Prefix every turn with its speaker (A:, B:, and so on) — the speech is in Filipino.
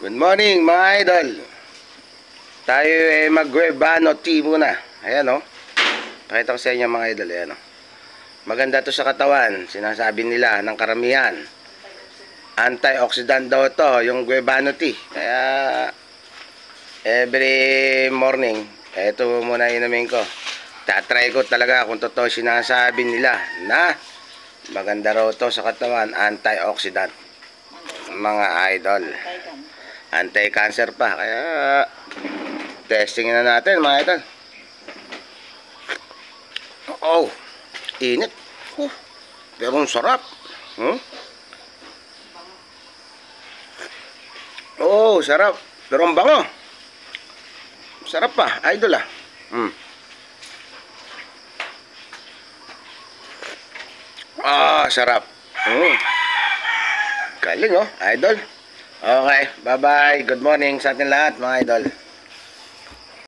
A: Good morning mga idol. Tayo mag-guevano tea muna. Ayan o. Pakita ko sa inyo mga idol. Ayan o. Maganda to sa katawan. Sinasabi nila ng karamihan. Antioxidant daw to yung guevano tea. Kaya every morning ito muna inumin ko. Tatry ko talaga kung totoo sinasabi nila na maganda raw to sa katawan. Antioxidant mga idol. Anti-cancer pa. Kaya testing na natin mga idol. Oh, init. Pero ang sarap. Oh, sarap. Pero ang bango. Sarap pa, idol ah. Sarap. Galing oh, idol. Okay, bye-bye. Good morning sa atin lahat mga idol.